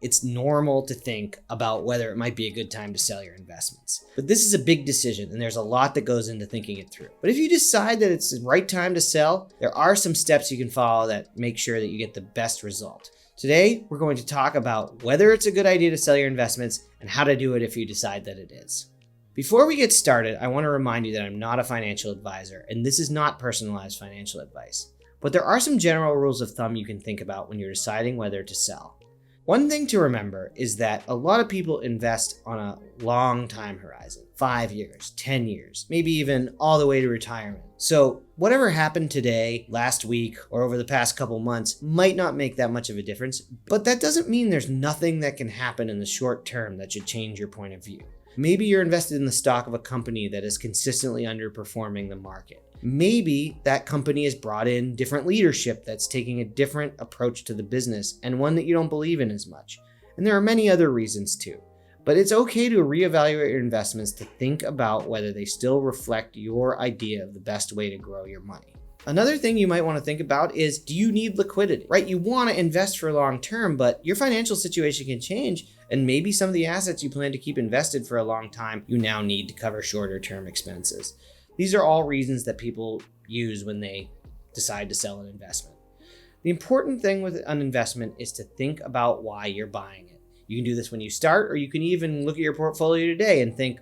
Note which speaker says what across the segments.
Speaker 1: It's normal to think about whether it might be a good time to sell your investments. But this is a big decision, and there's a lot that goes into thinking it through. But if you decide that it's the right time to sell, there are some steps you can follow that make sure that you get the best result. Today, we're going to talk about whether it's a good idea to sell your investments and how to do it if you decide that it is. Before we get started, I want to remind you that I'm not a financial advisor, and this is not personalized financial advice. But there are some general rules of thumb you can think about when you're deciding whether to sell. One thing to remember is that a lot of people invest on a long time horizon, 5 years, 10 years, maybe even all the way to retirement. So whatever happened today, last week, or over the past couple months might not make that much of a difference, but that doesn't mean there's nothing that can happen in the short term that should change your point of view. Maybe you're invested in the stock of a company that is consistently underperforming the market. Maybe that company has brought in different leadership that's taking a different approach to the business and one that you don't believe in as much. And there are many other reasons too. But it's okay to reevaluate your investments to think about whether they still reflect your idea of the best way to grow your money. Another thing you might want to think about is, do you need liquidity, right? You want to invest for long term, but your financial situation can change, and maybe some of the assets you plan to keep invested for a long time, you now need to cover shorter term expenses. These are all reasons that people use when they decide to sell an investment. The important thing with an investment is to think about why you're buying it. You can do this when you start, or you can even look at your portfolio today and think,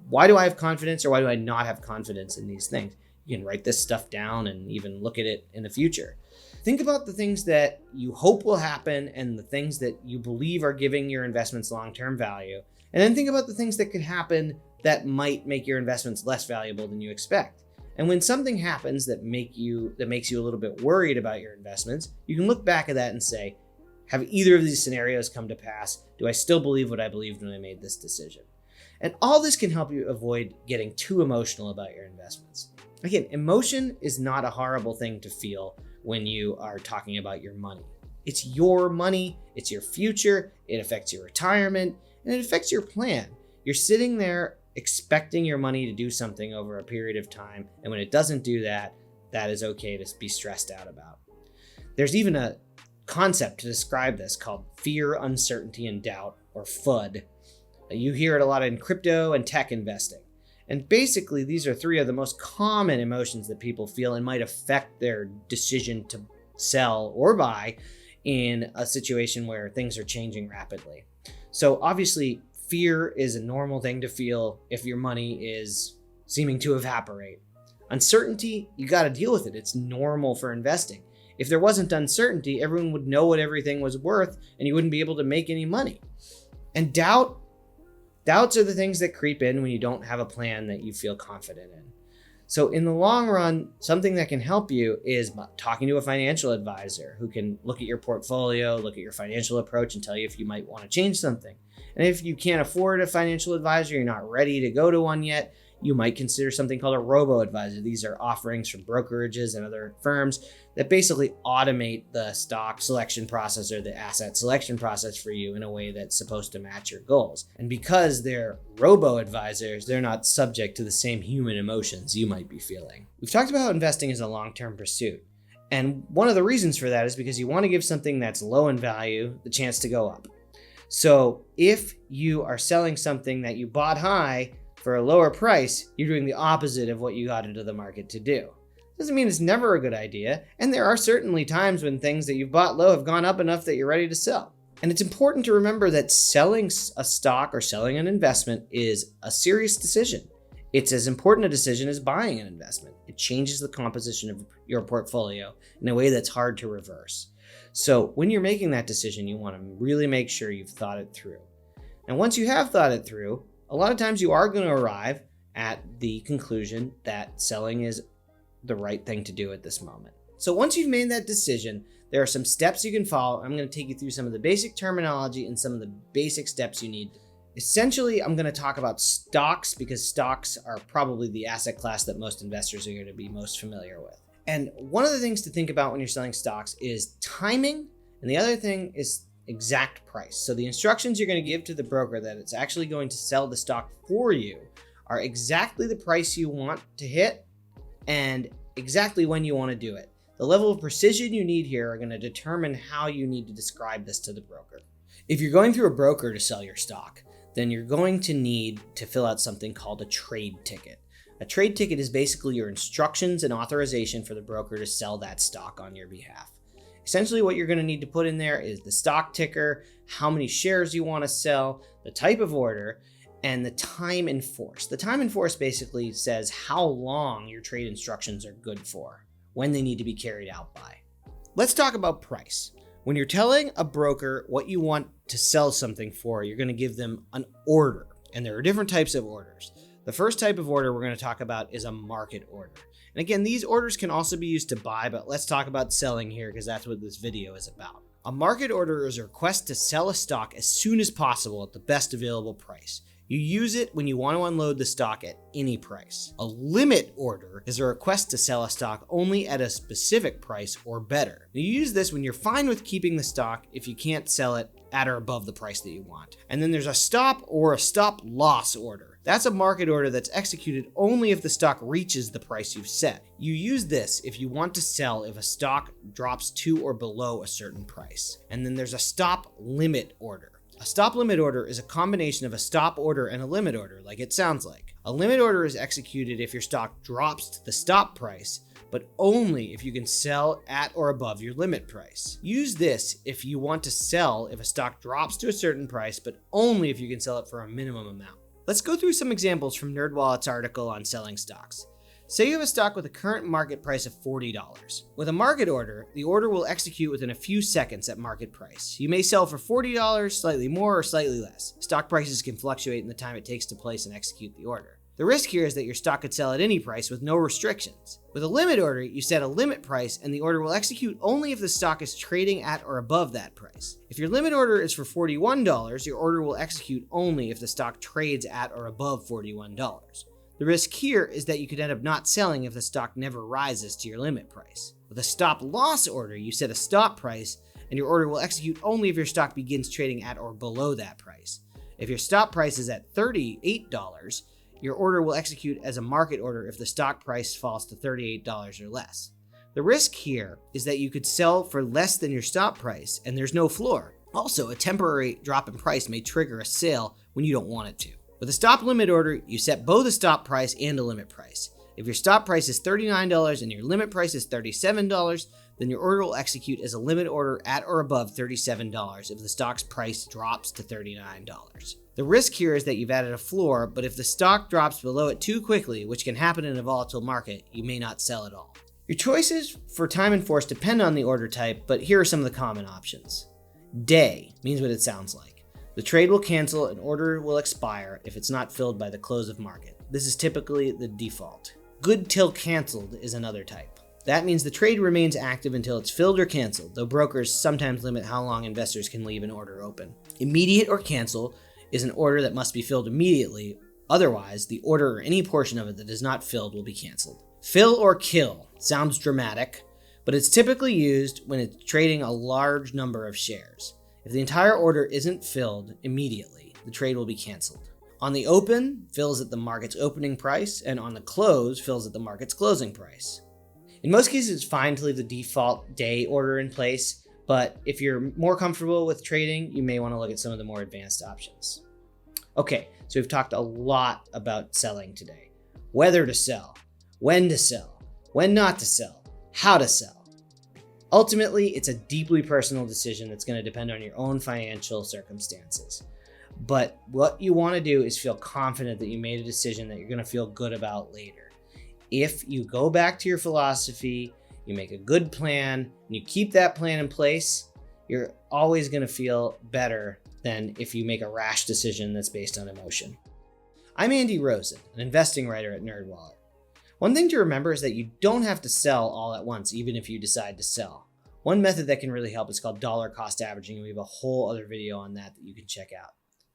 Speaker 1: why do I have confidence or why do I not have confidence in these things? You can write this stuff down and even look at it in the future. Think about the things that you hope will happen and the things that you believe are giving your investments long-term value. And then think about the things that could happen that might make your investments less valuable than you expect. And when something happens that makes you a little bit worried about your investments, you can look back at that and say, have either of these scenarios come to pass? Do I still believe what I believed when I made this decision? And all this can help you avoid getting too emotional about your investments. Again, emotion is not a horrible thing to feel when you are talking about your money. It's your money, it's your future, it affects your retirement, and it affects your plan. You're sitting there expecting your money to do something over a period of time, and when it doesn't do that, that is okay to be stressed out about. There's even a concept to describe this called fear, uncertainty, and doubt, or FUD. You hear it a lot in crypto and tech investing. And basically, these are three of the most common emotions that people feel and might affect their decision to sell or buy in a situation where things are changing rapidly. So obviously, fear is a normal thing to feel if your money is seeming to evaporate. Uncertainty, you got to deal with it. It's normal for investing. If there wasn't uncertainty, everyone would know what everything was worth and you wouldn't be able to make any money. And doubts are the things that creep in when you don't have a plan that you feel confident in. So in the long run, something that can help you is talking to a financial advisor who can look at your portfolio, look at your financial approach, and tell you if you might want to change something. And if you can't afford a financial advisor, you're not ready to go to one yet, you might consider something called a RoboAdvisor. These are offerings from brokerages and other firms that basically automate the stock selection process or the asset selection process for you in a way that's supposed to match your goals. And because they're RoboAdvisors, they're not subject to the same human emotions you might be feeling. We've talked about how investing is a long-term pursuit. And one of the reasons for that is because you want to give something that's low in value the chance to go up. So if you are selling something that you bought high for a lower price, you're doing the opposite of what you got into the market to do. Doesn't mean it's never a good idea, and there are certainly times when things that you've bought low have gone up enough that you're ready to sell. And it's important to remember that selling a stock or selling an investment is a serious decision. It's as important a decision as buying an investment. It changes the composition of your portfolio in a way that's hard to reverse. So when you're making that decision, you want to really make sure you've thought it through. And once you have thought it through, a lot of times you are going to arrive at the conclusion that selling is the right thing to do at this moment. So once you've made that decision, there are some steps you can follow. I'm going to take you through some of the basic terminology and some of the basic steps you need. Essentially, I'm going to talk about stocks because stocks are probably the asset class that most investors are going to be most familiar with. And one of the things to think about when you're selling stocks is timing, and the other thing is exact price. So the instructions you're going to give to the broker that it's actually going to sell the stock for you are exactly the price you want to hit and exactly when you want to do it. The level of precision you need here are going to determine how you need to describe this to the broker. If you're going through a broker to sell your stock, then you're going to need to fill out something called a trade ticket. A trade ticket is basically your instructions and authorization for the broker to sell that stock on your behalf. Essentially, what you're going to need to put in there is the stock ticker, how many shares you want to sell, the type of order, and the time in force. The time in force basically says how long your trade instructions are good for, when they need to be carried out by. Let's talk about price. When you're telling a broker what you want to sell something for, you're going to give them an order, and there are different types of orders. The first type of order we're going to talk about is a market order. And again, these orders can also be used to buy, but let's talk about selling here because that's what this video is about. A market order is a request to sell a stock as soon as possible at the best available price. You use it when you want to unload the stock at any price. A limit order is a request to sell a stock only at a specific price or better. You use this when you're fine with keeping the stock if you can't sell it at or above the price that you want. And then there's a stop or a stop loss order. That's a market order that's executed only if the stock reaches the price you've set. You use this if you want to sell if a stock drops to or below a certain price. And then there's a stop limit order. A stop limit order is a combination of a stop order and a limit order, like it sounds like. A limit order is executed if your stock drops to the stop price, but only if you can sell at or above your limit price. Use this if you want to sell if a stock drops to a certain price, but only if you can sell it for a minimum amount. Let's go through some examples from NerdWallet's article on selling stocks. Say you have a stock with a current market price of $40. With a market order, the order will execute within a few seconds at market price. You may sell for $40, slightly more or slightly less. Stock prices can fluctuate in the time it takes to place and execute the order. The risk here is that your stock could sell at any price with no restrictions. With a limit order, you set a limit price and the order will execute only if the stock is trading at or above that price. If your limit order is for $41, your order will execute only if the stock trades at or above $41. The risk here is that you could end up not selling if the stock never rises to your limit price. With a stop loss order, you set a stop price and your order will execute only if your stock begins trading at or below that price. If your stop price is at $38, your order will execute as a market order if the stock price falls to $38 or less. The risk here is that you could sell for less than your stop price and there's no floor. Also, a temporary drop in price may trigger a sale when you don't want it to. With a stop limit order, you set both a stop price and a limit price. If your stop price is $39 and your limit price is $37, then your order will execute as a limit order at or above $37 if the stock's price drops to $39. The risk here is that you've added a floor, but if the stock drops below it too quickly, which can happen in a volatile market, you may not sell at all. Your choices for time and force depend on the order type, but here are some of the common options. Day means what it sounds like. The trade will cancel and order will expire if it's not filled by the close of market. This is typically the default. Good till canceled is another type. That means the trade remains active until it's filled or canceled, though brokers sometimes limit how long investors can leave an order open. Immediate or cancel is an order that must be filled immediately. Otherwise, the order or any portion of it that is not filled will be canceled. Fill or kill sounds dramatic, but it's typically used when it's trading a large number of shares. If the entire order isn't filled immediately, the trade will be canceled. On the open, fills at the market's opening price, and on the close, fills at the market's closing price. In most cases, it's fine to leave the default day order in place, but if you're more comfortable with trading, you may want to look at some of the more advanced options. Okay, so we've talked a lot about selling today. Whether to sell, when not to sell, how to sell. Ultimately, it's a deeply personal decision that's going to depend on your own financial circumstances. But what you want to do is feel confident that you made a decision that you're going to feel good about later. If you go back to your philosophy, you make a good plan, and you keep that plan in place, you're always going to feel better than if you make a rash decision that's based on emotion. I'm Andy Rosen, an investing writer at NerdWallet. One thing to remember is that you don't have to sell all at once, even if you decide to sell. One method that can really help is called dollar cost averaging, and we have a whole other video on that you can check out.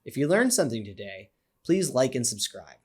Speaker 1: If you learned something today, please like and subscribe.